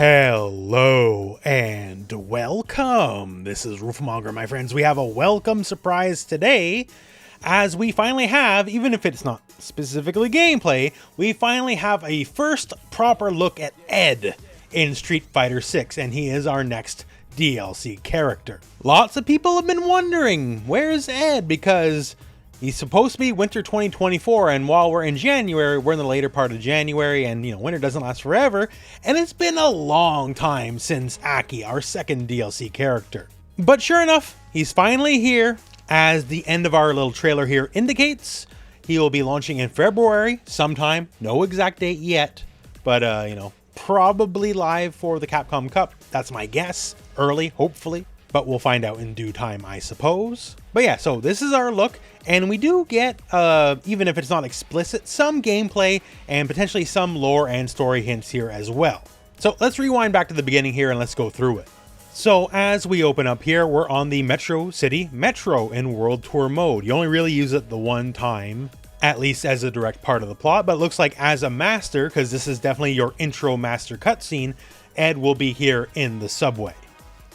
Hello and welcome. This is Rooflemonger, my friends. We have a welcome surprise today as we finally have, even if it's not specifically gameplay, we finally have a first proper look at Ed in Street Fighter 6, and he is our next DLC character. Lots of people have been wondering, where's Ed? Because he's supposed to be winter 2024, and while we're in January, we're in the later part of January, and winter doesn't last forever, and it's been a long time since Aki, our second DLC character. But sure enough, he's finally here. As the end of our little trailer here indicates, he will be launching in February sometime, no exact date yet, but probably live for the Capcom Cup. That's my guess. Early, hopefully. But we'll find out in due time, I suppose. But yeah, so this is our look, and we do get, even if it's not explicit, some gameplay and potentially some lore and story hints here as well. So let's rewind back to the beginning here and let's go through it. So as we open up here, we're on the Metro City Metro in World Tour mode. You only really use it the one time, at least as a direct part of the plot, but it looks like as a master, because this is definitely your intro master cutscene, Ed will be here in the subway.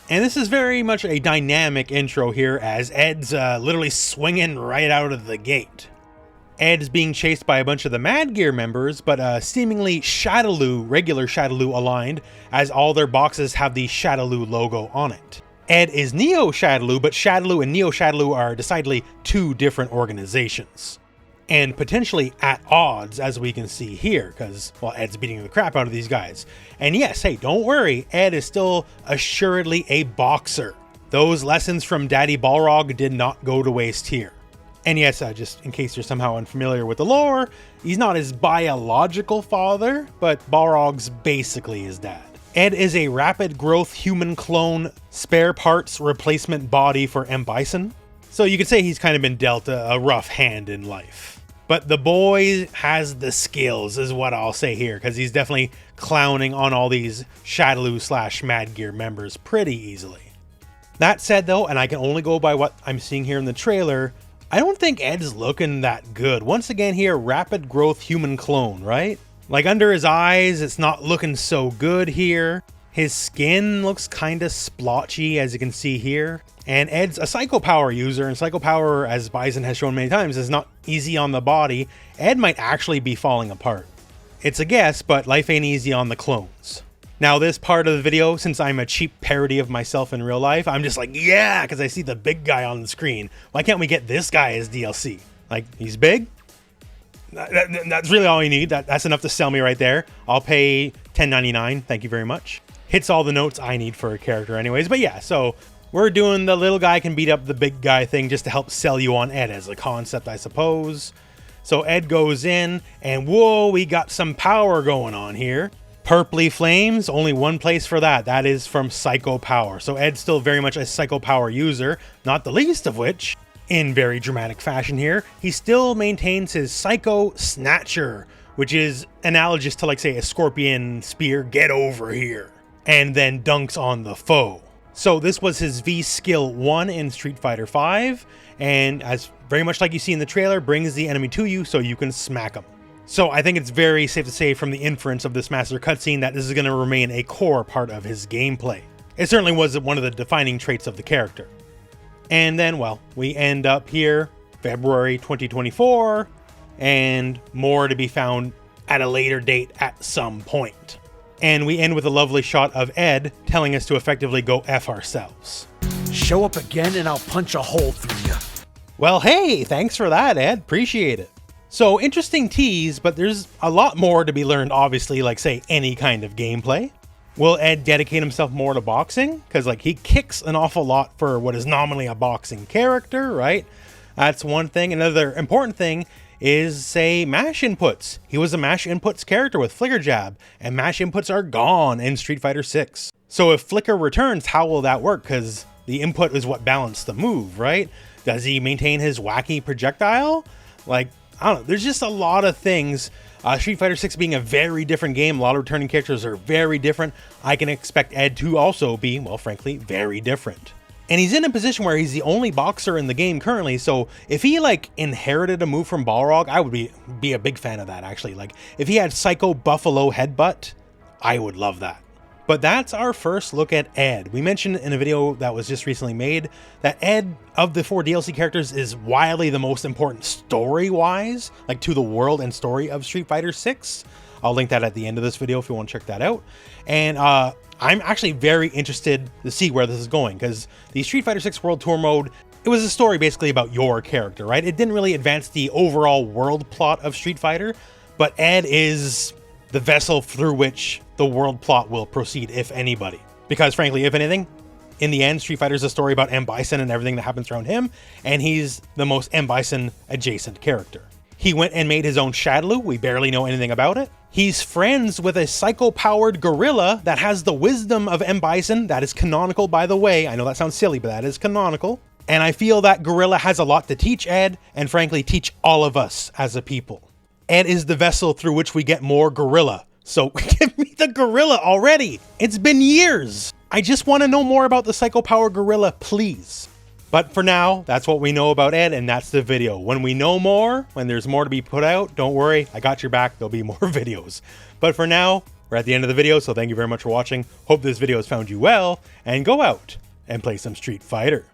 And this is very much a dynamic intro here, as Ed's literally swinging right out of the gate. Ed is being chased by a bunch of the Mad Gear members, but seemingly Shadaloo, regular Shadaloo aligned, as all their boxes have the Shadaloo logo on it. Ed is Neo Shadaloo, but Shadaloo and Neo Shadaloo are decidedly two different organizations. And potentially at odds, as we can see here, because, well, Ed's beating the crap out of these guys. And yes, hey, don't worry, Ed is still assuredly a boxer. Those lessons from Daddy Balrog did not go to waste here. And yes, just in case you're somehow unfamiliar with the lore, he's not his biological father, but Balrog's basically his dad. Ed is a rapid growth human clone spare parts replacement body for M. Bison. So you could say he's kind of been dealt a rough hand in life. But the boy has the skills is what I'll say here, because he's definitely clowning on all these Shadaloo / Mad Gear members pretty easily. That said though, and I can only go by what I'm seeing here in the trailer, I don't think Ed's looking that good. Once again here, rapid growth human clone, right? Like under his eyes, it's not looking so good here. His skin looks kind of splotchy, as you can see here. And Ed's a Psycho Power user, and Psycho Power, as Bison has shown many times, is not easy on the body. Ed might actually be falling apart. It's a guess, but life ain't easy on the clones. Now this part of the video, since I'm a cheap parody of myself in real life, I'm just like, yeah, because I see the big guy on the screen. Why can't we get this guy as DLC? Like, he's big? That's really all you need. That's enough to sell me right there. I'll pay $10.99. Thank you very much. Hits all the notes I need for a character anyways. But yeah, so we're doing the little guy can beat up the big guy thing just to help sell you on Ed as a concept, I suppose. So Ed goes in, and whoa, we got some power going on here. Purpley flames, only one place for that. That is from Psycho Power. So Ed's still very much a Psycho Power user, not the least of which, in very dramatic fashion here, he still maintains his Psycho Snatcher, which is analogous to, like, say, a Scorpion Spear, get over here, and then dunks on the foe. So this was his V skill 1 in Street Fighter 5, and as very much like you see in the trailer, brings the enemy to you so you can smack them. So I think it's very safe to say from the inference of this master cutscene that this is going to remain a core part of his gameplay. It certainly was one of the defining traits of the character. And then, well, we end up here, February 2024, and more to be found at a later date at some point. And we end with a lovely shot of Ed telling us to effectively go F ourselves. Show up again and I'll punch a hole through you. Well, hey, thanks for that, Ed. Appreciate it. So, interesting tease, but there's a lot more to be learned, obviously, like, say, any kind of gameplay. Will Ed dedicate himself more to boxing? Because, like, he kicks an awful lot for what is nominally a boxing character, right? That's one thing. Another important thing is, say, mash inputs. He was a mash inputs character with flicker jab, and mash inputs are gone in Street Fighter 6. So if flicker returns, how will that work? Because the input is what balanced the move, right? Does he maintain his wacky projectile? Like, I don't know, there's just a lot of things. Street Fighter 6 being a very different game, a lot of returning characters are very different. I can expect Ed to also be, well, frankly, very different. And he's in a position where he's the only boxer in the game currently, so if he, like, inherited a move from Balrog, I would be a big fan of that, actually. Like, if he had Psycho Buffalo Headbutt, I would love that. But that's our first look at Ed. We mentioned in a video that was just recently made that Ed, of the 4 DLC characters, is wildly the most important story-wise, like to the world and story of Street Fighter 6. I'll link that at the end of this video if you want to check that out. And I'm actually very interested to see where this is going, because the Street Fighter 6 World Tour mode, it was a story basically about your character, right? It didn't really advance the overall world plot of Street Fighter, but Ed is the vessel through which the world plot will proceed, if anybody. Because frankly, if anything, in the end, Street Fighter is a story about M. Bison and everything that happens around him, and he's the most M. Bison adjacent character. He went and made his own Shadaloo. We barely know anything about it. He's friends with a psycho-powered gorilla that has the wisdom of M. Bison. That is canonical, by the way. I know that sounds silly, but that is canonical. And I feel that gorilla has a lot to teach Ed, and frankly, teach all of us as a people. Ed is the vessel through which we get more gorilla. So give me the gorilla already. It's been years. I just want to know more about the Psycho Power Gorilla, please. But for now, that's what we know about Ed, and that's the video. When we know more, when there's more to be put out, don't worry, I got your back. There'll be more videos. But for now, we're at the end of the video, so thank you very much for watching. Hope this video has found you well, and go out and play some Street Fighter.